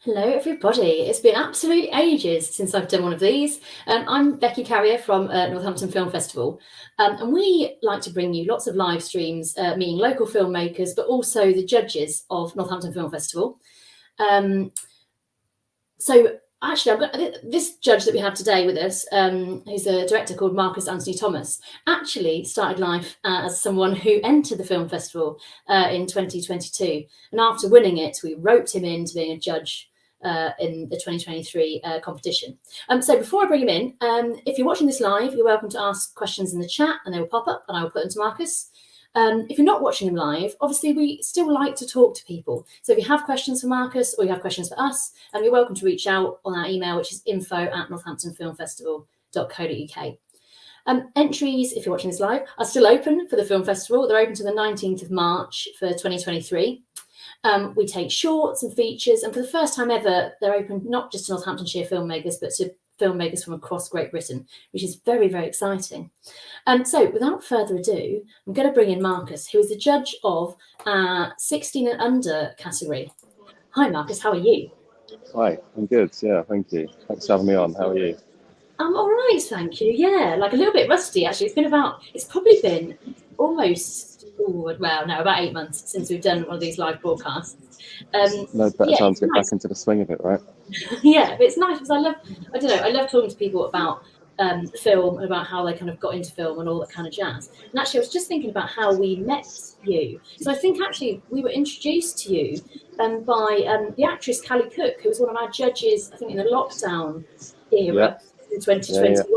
Hello, everybody. It's been absolutely ages since I've done one of these. I'm Becky Carrier from Northampton Film Festival, and we like to bring you lots of live streams, meeting local filmmakers, but also the judges of Northampton Film Festival. So actually, I've got this judge that we have today with us, who's a director called Marcus Anthony Thomas, actually started life as someone who entered the film festival in 2022. And after winning it, we roped him into being a judge in the 2023 competition. So before I bring him in, if you're watching this live, you're welcome to ask questions in the chat and they will pop up and I will put them to Marcus. If you're not watching him live, obviously we still like to talk to people. So if you have questions for Marcus or you have questions for us, you're welcome to reach out on our email, which is info@northamptonfilmfestival.co.uk. Entries, if you're watching this live, are still open for the film festival. They're open to the 19th of March for 2023. We take shorts and features, and for the first time ever, they're open not just to Northamptonshire filmmakers, but to filmmakers from across Great Britain, which is very, very exciting. So without further ado, I'm going to bring in Marcus, who is the judge of 16 and under category. Hi, Marcus, how are you? Hi, I'm good. Yeah, thank you. Thanks for having me on. How are you? I'm all right, thank you. Yeah, like a little bit rusty, actually. It's probably been almost, about 8 months since we've done one of these live broadcasts. No better time to get back into the swing of it, right? Yeah, but it's nice because I love talking to people about film and about how they kind of got into film and all that kind of jazz. And actually, I was just thinking about how we met you. So I think actually we were introduced to you by the actress Callie Cook, who was one of our judges, I think, in the lockdown era in 2021. Yeah.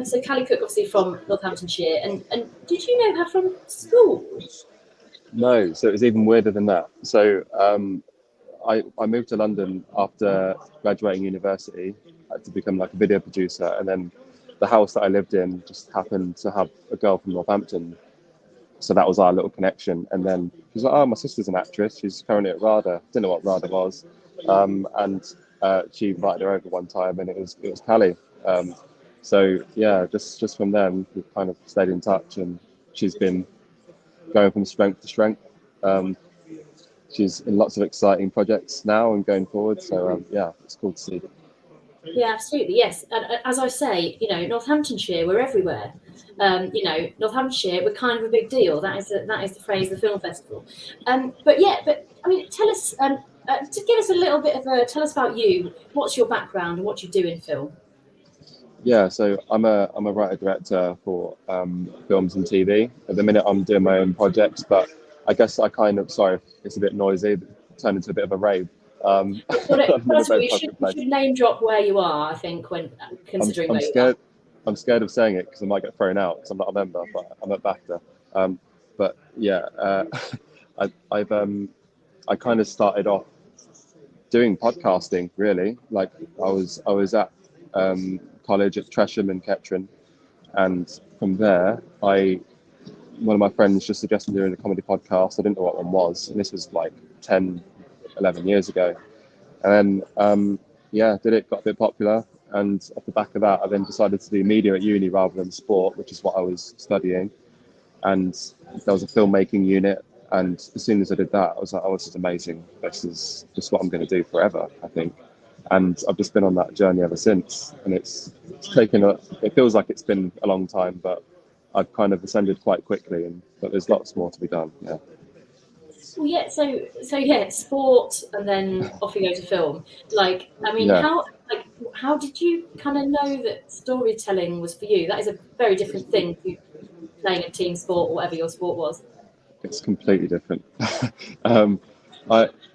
So Callie Cook, obviously from Northamptonshire, and did you know her from school? No, so it was even weirder than that. So I moved to London after graduating university to become like a video producer, and then the house that I lived in just happened to have a girl from Northampton. So that was our little connection. And then she was like, "Oh, my sister's an actress. She's currently at RADA." Didn't know what RADA was, and she invited her over one time, and it was Callie. So yeah, just from then we've kind of stayed in touch, and she's been going from strength to strength. She's in lots of exciting projects now and going forward. So yeah, it's cool to see. Yeah, absolutely. Yes. And as I say, Northamptonshire, we're everywhere. Northamptonshire, we're kind of a big deal. That is the phrase, the film festival. But I mean, tell us, to give us a little bit of tell us about you. What's your background and what you do in film? Yeah, so I'm a writer director for films and TV. At the minute, I'm doing my own projects, but I guess I kind of, sorry, it's a bit noisy, turned into a bit of a rave. You should name drop where you are, I think, when considering I'm scared. I'm scared of saying it because I might get thrown out because I'm not a member, but I'm at BAFTA. But yeah, I kind of started off doing podcasting, really. Like I was at college at Tresham in Kettering, and from there one of my friends just suggested doing a comedy podcast. I didn't know what one was, and this was like 10, 11 years ago. And then did it, got a bit popular, and off the back of that I then decided to do media at uni rather than sport, which is what I was studying. And there was a filmmaking unit, and as soon as I did that I was like, oh, this is amazing, this is just what I'm going to do forever, I think. And I've just been on that journey ever since, and it's taken it feels like it's been a long time, but I've kind of ascended quite quickly, but there's lots more to be done. Yeah. Well, yeah. So yeah, sport, and then off you go to film. Like, I mean, how did you kind of know that storytelling was for you? That is a very different thing to playing a team sport or whatever your sport was. It's completely different.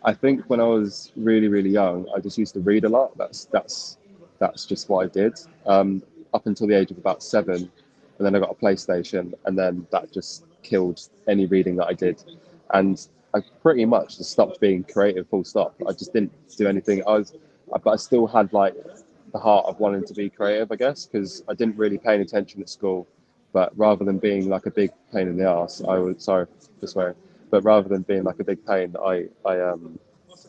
I think when I was really, really young, I just used to read a lot. That's just what I did up until the age of about 7, and then I got a PlayStation, and then that just killed any reading that I did, and I pretty much just stopped being creative. Full stop. I just didn't do anything. But I still had like the heart of wanting to be creative, I guess, because I didn't really pay any attention at school. But rather than being like a big pain in the ass, but rather than being like a big pain, I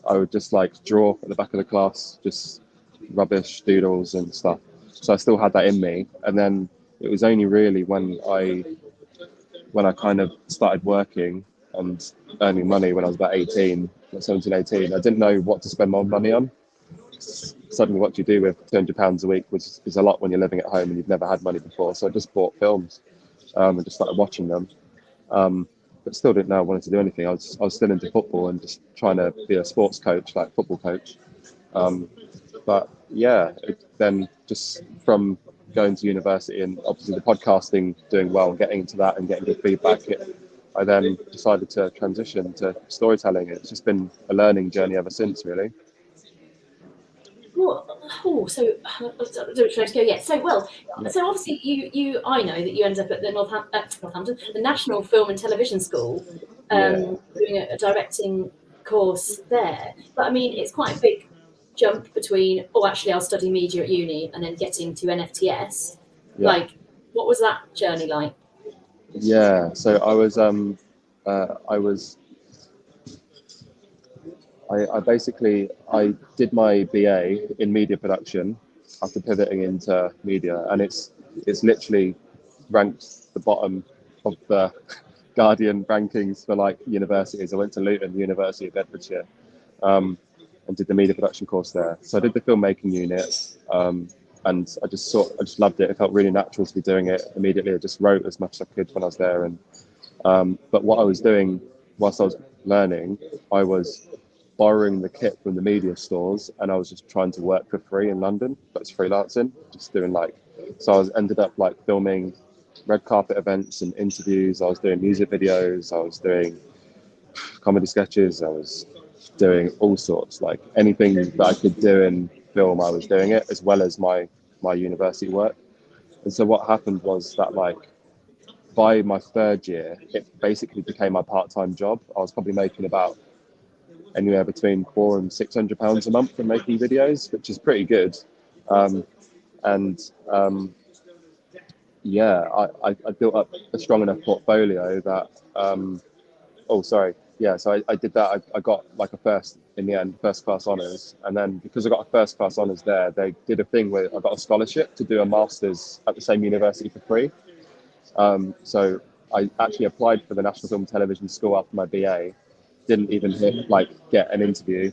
would just like draw at the back of the class, just rubbish doodles and stuff. So I still had that in me. And then it was only really when I kind of started working and earning money when I was about 18, 17, 18. I didn't know what to spend my money on. Suddenly what you do with £200 a week, which is a lot when you're living at home and you've never had money before. So I just bought films and just started watching them. But still didn't know I wanted to do anything. I was still into football and just trying to be a sports coach, like football coach. But yeah, then just from going to university and obviously the podcasting doing well and getting into that and getting good feedback, I then decided to transition to storytelling. It's just been a learning journey ever since, really. So obviously you I know that you ended up at the Northampton, the National Film and Television School, doing a directing course there. But I mean, it's quite a big jump between, actually I'll study media at uni and then getting to NFTS. Yeah. Like, what was that journey like? Yeah, so I did my BA in media production after pivoting into media, and it's literally ranked the bottom of the Guardian rankings for like universities. I went to Luton, University of Bedfordshire, and did the media production course there. So I did the filmmaking unit, and I just loved it. It felt really natural to be doing it immediately. I just wrote as much as I could when I was there, and but what I was doing whilst I was learning, I was borrowing the kit from the media stores, and I was just trying to work for free in London. That's freelancing, just doing ended up like filming red carpet events and interviews. I was doing music videos. I was doing comedy sketches. I was doing all sorts, like anything that I could do in film, I was doing it, as well as my university work. And so what happened was that by my third year, it basically became my part-time job. I was probably making about anywhere between £400 and £600 a month from making videos, which is pretty good. I built up a strong enough portfolio that, so I did that. I got like a first class honours. And then because I got a first class honours there, they did a thing where I got a scholarship to do a master's at the same university for free. So I actually applied for the National Film and Television School after my BA, didn't even get an interview,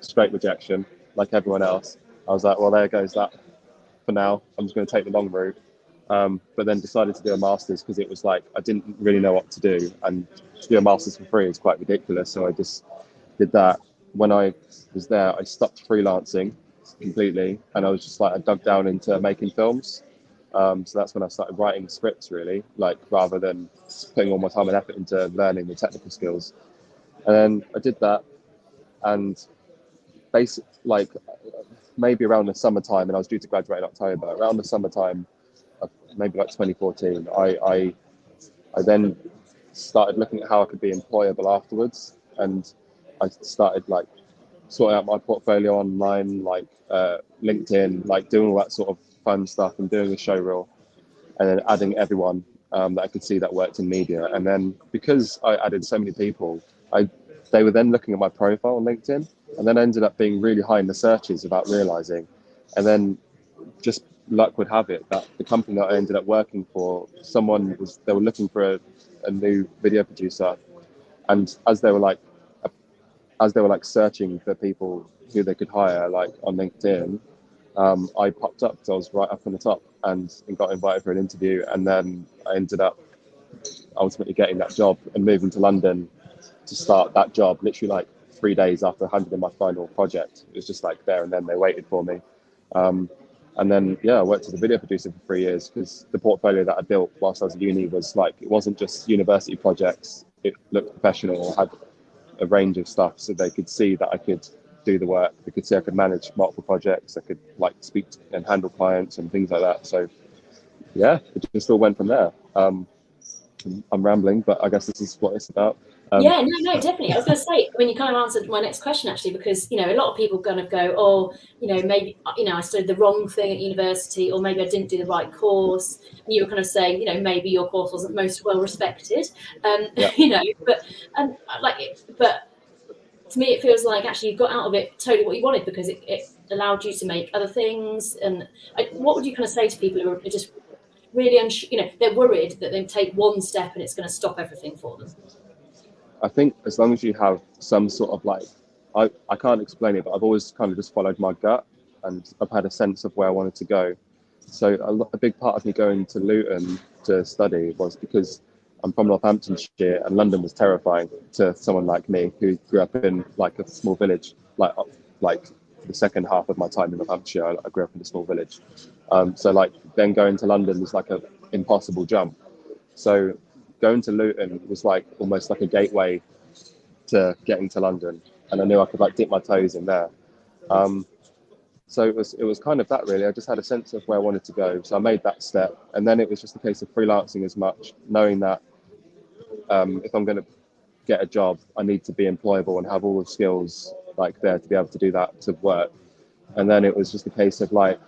straight rejection, like everyone else. I was like, well, there goes that for now. I'm just going to take the long route. But then decided to do a master's because it was I didn't really know what to do, and to do a master's for free is quite ridiculous. So I just did that. When I was there, I stopped freelancing completely, and I was just I dug down into making films. So that's when I started writing scripts, really, rather than putting all my time and effort into learning the technical skills. And then I did that, and maybe around the summertime, and I was due to graduate in October. Around the summertime, maybe 2014, I then started looking at how I could be employable afterwards, and I started sorting out my portfolio online, LinkedIn, doing all that sort of fun stuff, and doing a show reel, and then adding everyone that I could see that worked in media. And then because I added so many people, they were then looking at my profile on LinkedIn, and then ended up being really high in the searches without realizing. And then just luck would have it that the company that I ended up working for, they were looking for a new video producer, and as they were searching for people who they could hire on LinkedIn, I popped up because I was right up on the top and got invited for an interview, and then I ended up ultimately getting that job and moving to London to start that job literally 3 days after I handed in my final project. It was just there and then they waited for me. And then, I worked as a video producer for 3 years because the portfolio that I built whilst I was at uni was it wasn't just university projects. It looked professional, had a range of stuff so they could see that I could do the work. They could see I could manage multiple projects. I could speak and handle clients and things like that. So it just all went from there. I'm rambling, but I guess this is what it's about. No, definitely. I was going to say, you kind of answered my next question, actually, because, a lot of people kind of go, maybe, I studied the wrong thing at university, or maybe I didn't do the right course. And you were kind of saying, maybe your course wasn't most well respected, but to me, it feels like actually you got out of it totally what you wanted, because it allowed you to make other things. And what would you kind of say to people who are just really, they're worried that they take one step and it's going to stop everything for them? I think as long as you have some sort of like, I can't explain it, but I've always kind of just followed my gut, and I've had a sense of where I wanted to go. So a big part of me going to Luton to study was because I'm from Northamptonshire, and London was terrifying to someone like me who grew up in like a small village. Like the second half of my time in Northamptonshire, I grew up in a small village. So like then going to London was like an impossible jump. So going to Luton was like almost like a gateway to getting to London, and I knew I could like dip my toes in there. So it was kind of that really. I just had a sense of where I wanted to go, so I made that step, and then it was just a case of freelancing as much, knowing that if I'm going to get a job, I need to be employable and have all the skills like there to be able to do that, to work. And then it was just a case of like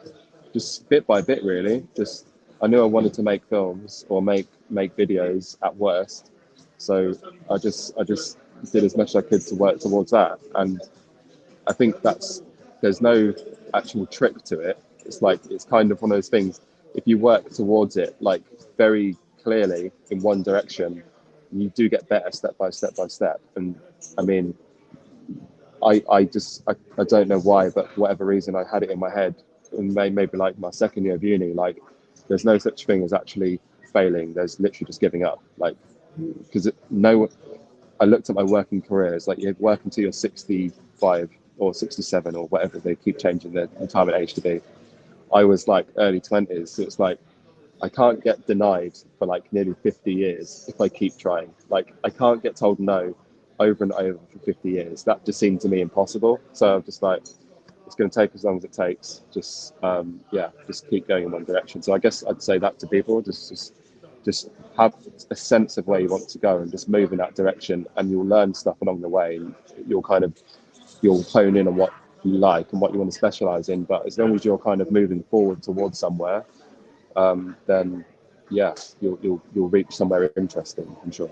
just bit by bit really. Just I knew I wanted to make films or make videos at worst, so I just did as much as I could to work towards that. And I think there's no actual trick to it. It's like, it's kind of one of those things, if you work towards it like very clearly in one direction, you do get better step by step by step. And I mean, I don't know why, but for whatever reason I had it in my head, and maybe like my second year of uni, like there's no such thing as actually failing. There's literally just giving up, like, because I looked at my working career. It's like you work until you're 65 or 67 or whatever they keep changing the retirement age to be. I was like early 20s, so it's like I can't get denied for like nearly 50 years if I keep trying. Like I can't get told no over and over for 50 years. That just seemed to me impossible. So I'm just like, it's going to take as long as it takes. Just just keep going in one direction. So I guess I'd say that to people, just have a sense of where you want to go and just move in that direction, and you'll learn stuff along the way. You'll hone in on what you like and what you want to specialize in. But as long as you're kind of moving forward towards somewhere, then yeah, you'll reach somewhere interesting, I'm sure.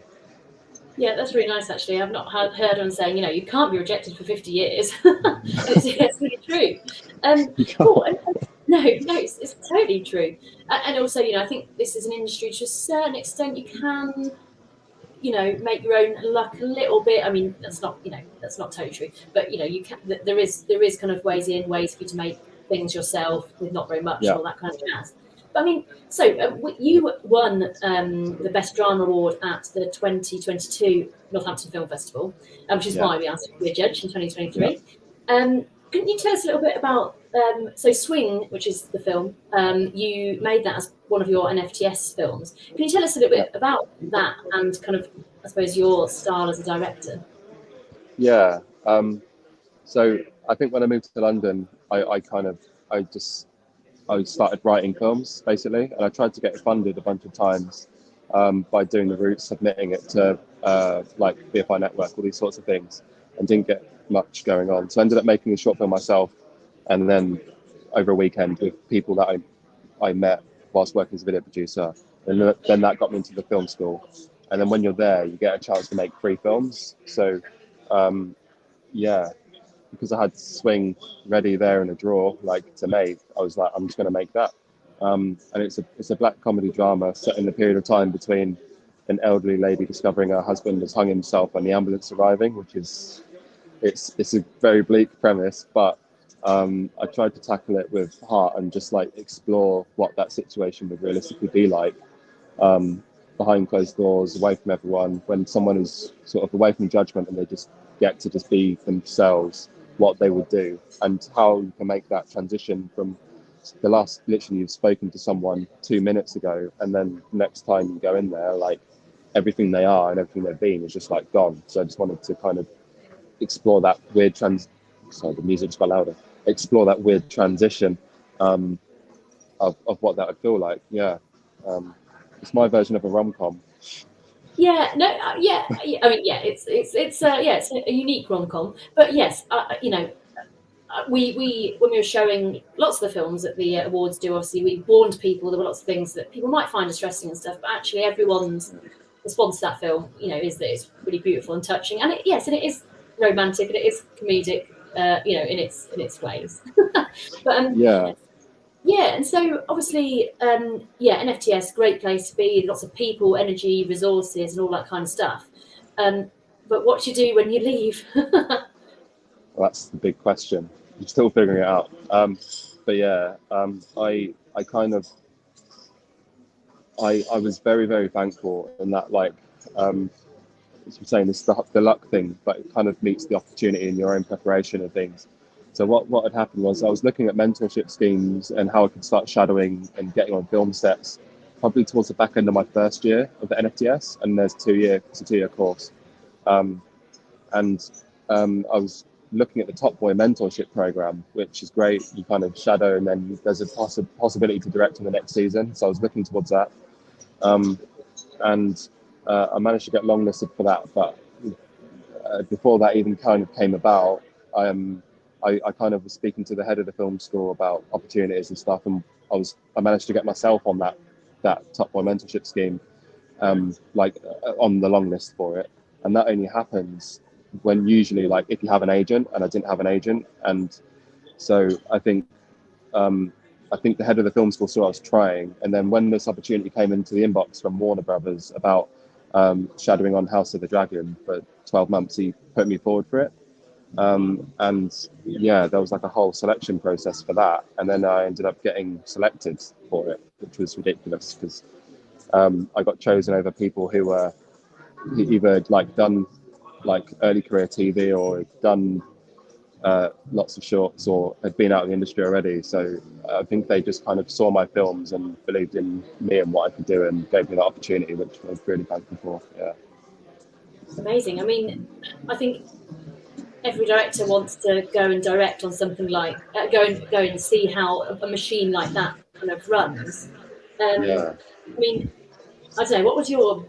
Yeah, that's really nice, actually. I've not heard anyone saying, you can't be rejected for 50 years. It's really true. No, it's totally true. And also, I think this is an industry to a certain extent you can, make your own luck a little bit. I mean, that's not totally true, but you can. There is kind of ways for you to make things yourself with not very much, and all that kind of jazz. But I mean, so you won the Best Drama Award at the 2022 Northampton Film Festival, which is why we asked you to be a judge in 2023. Couldn't you tell us a little bit about so Swing, which is the film, you made that as one of your NFTS films. Can you tell us a little bit about that and kind of, I suppose, your style as a director? Yeah. So I think when I moved to London, I started writing films basically, and I tried to get it funded a bunch of times by doing the route, submitting it to like BFI Network, all these sorts of things, and didn't get much going on. So I ended up making a short film myself, and then over a weekend with people that I met whilst working as a video producer, and then that got me into the film school. And then when you're there, you get a chance to make 3 films. So because I had Swing ready there in a drawer, like to make, I was like, I'm just going to make that. And it's a black comedy drama set in the period of time between an elderly lady discovering her husband has hung himself and the ambulance arriving, which is it's a very bleak premise, but I tried to tackle it with heart and just like explore what that situation would realistically be like behind closed doors, away from everyone, when someone is sort of away from judgment and they just get to just be themselves, what they would do, and how you can make that transition from literally you've spoken to someone 2 minutes ago, and then next time you go in there, like everything they are and everything they've been is just like gone. So I just wanted to kind of explore that weird the music's got louder. Explore that weird transition of what that would feel like. It's my version of a rom-com. I mean, it's a unique rom-com, but yes, we when we were showing lots of the films that the awards do, obviously we warned people there were lots of things that people might find distressing and stuff, but actually everyone's response to that film, is that it's really beautiful and touching, and it is romantic and it is comedic, in its ways. But and so obviously, NFTS, great place to be, lots of people, energy, resources, and all that kind of stuff. But what do you do when you leave? Well, that's the big question. I'm still figuring it out. But yeah, I kind of I was very, very thankful in that, like, as you're saying, it's the luck thing, but it kind of meets the opportunity in your own preparation of things. So what had happened was I was looking at mentorship schemes and how I could start shadowing and getting on film sets, probably towards the back end of my first year of the NFTS, and it's a 2-year course. I was looking at the Top Boy mentorship program, which is great. You kind of shadow, and then there's a possibility to direct in the next season. So I was looking towards that, and I managed to get longlisted for that. But before that even kind of came about, I kind of was speaking to the head of the film school about opportunities and stuff, and I managed to get myself on that Top Boy mentorship scheme, on the long list for it. And that only happens when usually, like, if you have an agent, and I didn't have an agent. And so I think the head of the film school saw I was trying, and then when this opportunity came into the inbox from Warner Brothers about shadowing on House of the Dragon for 12 months, he put me forward for it. And yeah, there was like a whole selection process for that, and then I ended up getting selected for it, which was ridiculous because I got chosen over people who were either like done like early career TV or done lots of shorts or had been out in the industry already. So I think they just kind of saw my films and believed in me and what I could do and gave me that opportunity, which I was really thankful for. Yeah. It's amazing. I mean, I think every director wants to go and direct on something like go and see how a machine like that kind of runs. Yeah. I mean, I don't know, what was your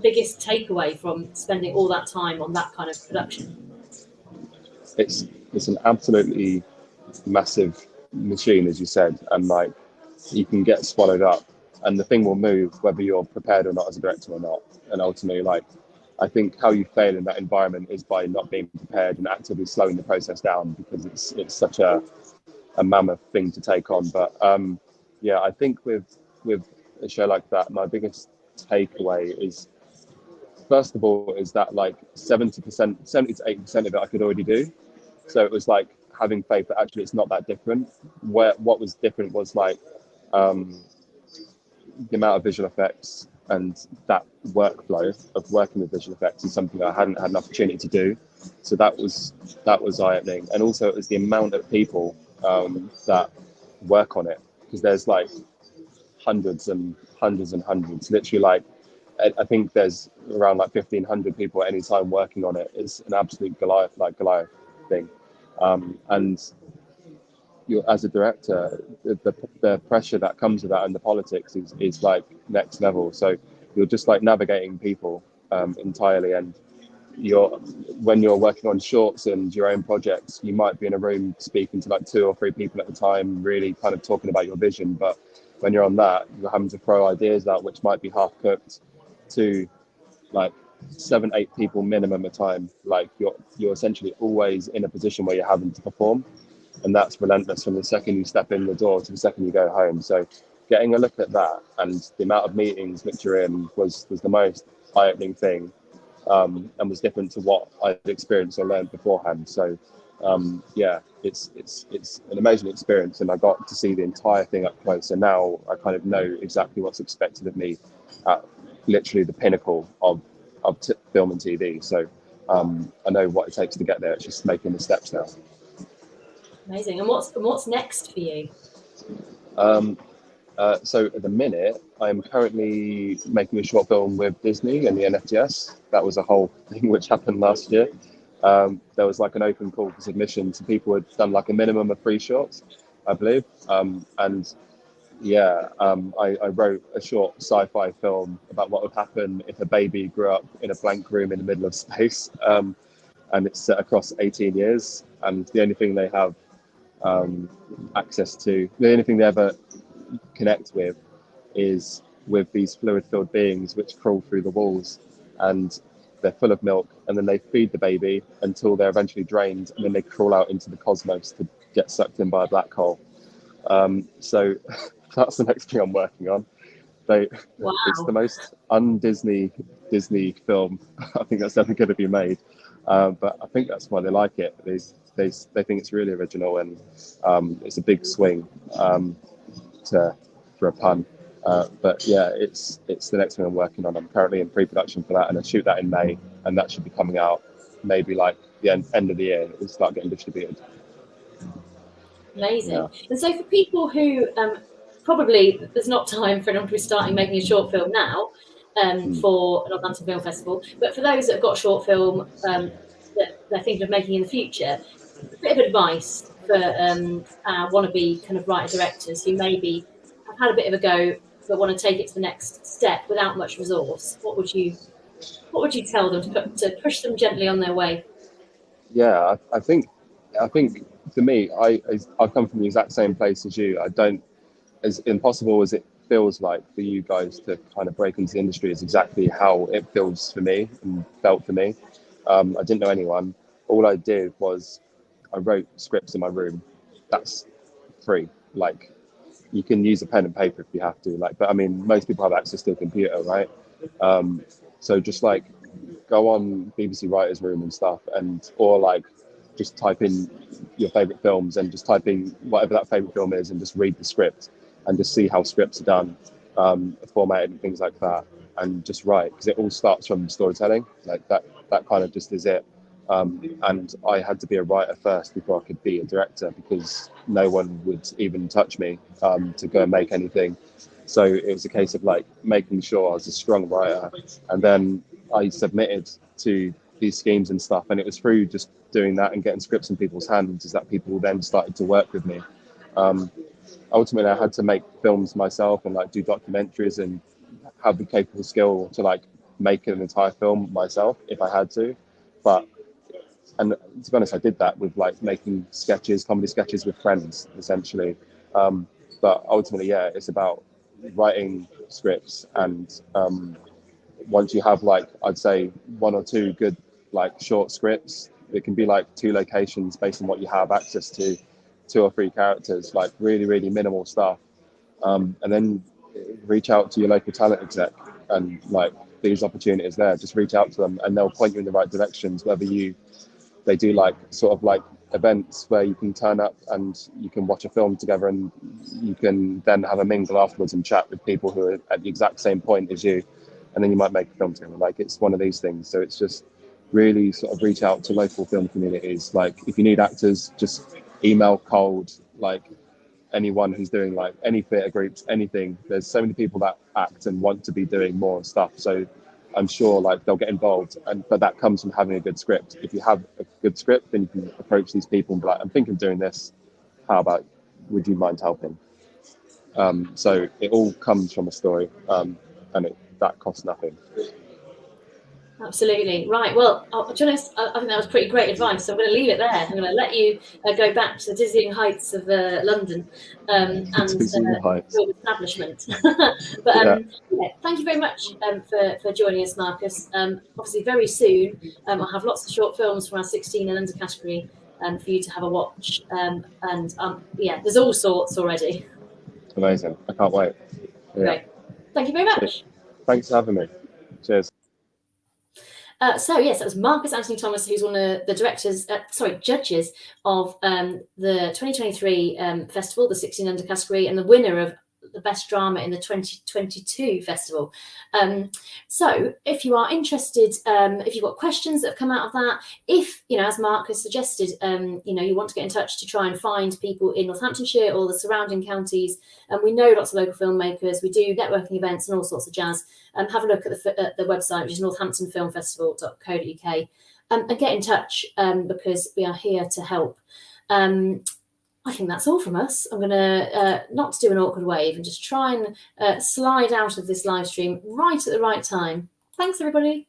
biggest takeaway from spending all that time on that kind of production? It's an absolutely massive machine, as you said, and like you can get swallowed up, and the thing will move whether you're prepared or not as a director or not. And ultimately, like, I think how you fail in that environment is by not being prepared and actively slowing the process down, because it's such a mammoth thing to take on. But yeah, I think with a show like that, my biggest takeaway is, first of all, is that like 70 to 80% of it I could already do. So it was like having faith that actually it's not that different. What was different was like the amount of visual effects, and that workflow of working with visual effects is something I hadn't had an opportunity to do. So that was eye-opening. And also it was the amount of people that work on it, because there's like hundreds and hundreds and hundreds, literally, like I think there's around like 1,500 people at any time working on it. It's an absolute Goliath thing. And you, as a director, the pressure that comes with that and the politics is like next level. So you're just like navigating people entirely. And when you're working on shorts and your own projects, you might be in a room speaking to like 2 or 3 people at a time, really kind of talking about your vision. But when you're on that, you're having to throw ideas out which might be half cooked to like 7, 8 people minimum a time. Like you're essentially always in a position where you're having to perform, and that's relentless from the second you step in the door to the second you go home. So getting a look at that and the amount of meetings which you're in was the most eye-opening thing, and was different to what I'd experienced or learned beforehand. So yeah, it's an amazing experience, and I got to see the entire thing up close, and now I kind of know exactly what's expected of me at literally the pinnacle of film and TV. So I know what it takes to get there. It's just making the steps now. Amazing. And what's next for you? So at the minute, I'm currently making a short film with Disney and the NFTS. That was a whole thing which happened last year. There was like an open call for submission to people who had done like a minimum of 3 shorts, I believe. And yeah, I wrote a short sci-fi film about what would happen if a baby grew up in a blank room in the middle of space. And it's set across 18 years. And the only thing they have access to, the only thing they ever connect with is with these fluid-filled beings which crawl through the walls, and they're full of milk, and then they feed the baby until they're eventually drained, and then they crawl out into the cosmos to get sucked in by a black hole. So that's the next thing I'm working on. Wow. It's the most un-Disney film I think that's ever going to be made. But I think that's why they like it. They think it's really original, and it's a big swing for a pun. But yeah, it's the next thing I'm working on. I'm currently in pre-production for that, and I shoot that in May, and that should be coming out maybe like the end of the year. It'll start getting distributed. Amazing. Yeah. And so for people who probably there's not time for anyone to be starting making a short film now for an Northampton Film Festival, but for those that have got a short film that they're thinking of making in the future, a bit of advice for wannabe kind of writer directors who maybe have had a bit of a go but want to take it to the next step without much resource. What would you tell them to push them gently on their way? Yeah, I think for me, I've come from the exact same place as you. I don't, as impossible as it feels like for you guys to kind of break into the industry, is exactly how it feels for me and felt for me. I didn't know anyone. All I did was I wrote scripts in my room. That's free. Like, you can use a pen and paper if you have to. Like, but I mean, most people have access to a computer, right? So just like go on BBC Writers Room and stuff, or like just type in your favorite films and just type in whatever that favorite film is and just read the script and just see how scripts are done, formatted and things like that, and just write, because it all starts from storytelling. Like that kind of just is it. And I had to be a writer first before I could be a director, because no one would even touch me to go and make anything. So it was a case of like making sure I was a strong writer, and then I submitted to these schemes and stuff, and it was through just doing that and getting scripts in people's hands is that people then started to work with me. Ultimately, I had to make films myself and like do documentaries and have the capable skill to like make an entire film myself if I had to. And to be honest, I did that with like making comedy sketches with friends, essentially. But ultimately, yeah, it's about writing scripts, and once you have like, I'd say 1 or 2 good like short scripts, it can be like 2 locations based on what you have access to, 2 or 3 characters, like really, really minimal stuff. And then reach out to your local talent exec, and like these opportunities there, just reach out to them and they'll point you in the right directions. They do like sort of like events where you can turn up and you can watch a film together, and you can then have a mingle afterwards and chat with people who are at the exact same point as you, and then you might make a film together. Like, it's one of these things. So it's just really sort of reach out to local film communities. Like, if you need actors, just email cold, like anyone who's doing like any theatre groups, anything. There's so many people that act and want to be doing more stuff. So I'm sure like they'll get involved, but that comes from having a good script. If you have a good script, then you can approach these people and be like, I'm thinking of doing this. How about, would you mind helping? So it all comes from a story, and that costs nothing. Absolutely. Right. Well, to be honest, I think that was pretty great advice. So I'm going to leave it there. I'm going to let you go back to the dizzying heights of London and build establishment. But yeah, thank you very much for joining us, Marcus. Obviously, very soon I'll have lots of short films from our 16 and under category for you to have a watch. Yeah, there's all sorts already. Amazing. I can't wait. Yeah. Great. Thank you very much. Cheers. Thanks for having me. Cheers. So yes, that was Marcus Anthony Thomas, who's one of the judges of the 2023 festival, the 16 under category, and the winner of the best drama in the 2022 festival. So if you are interested, if you've got questions that have come out of that, if, as Mark has suggested, you want to get in touch to try and find people in Northamptonshire or the surrounding counties, and we know lots of local filmmakers, we do networking events and all sorts of jazz, have a look at the website, which is northamptonfilmfestival.co.uk, and get in touch because we are here to help. I think that's all from us. I'm going to not do an awkward wave and just try and slide out of this live stream right at the right time. Thanks, everybody.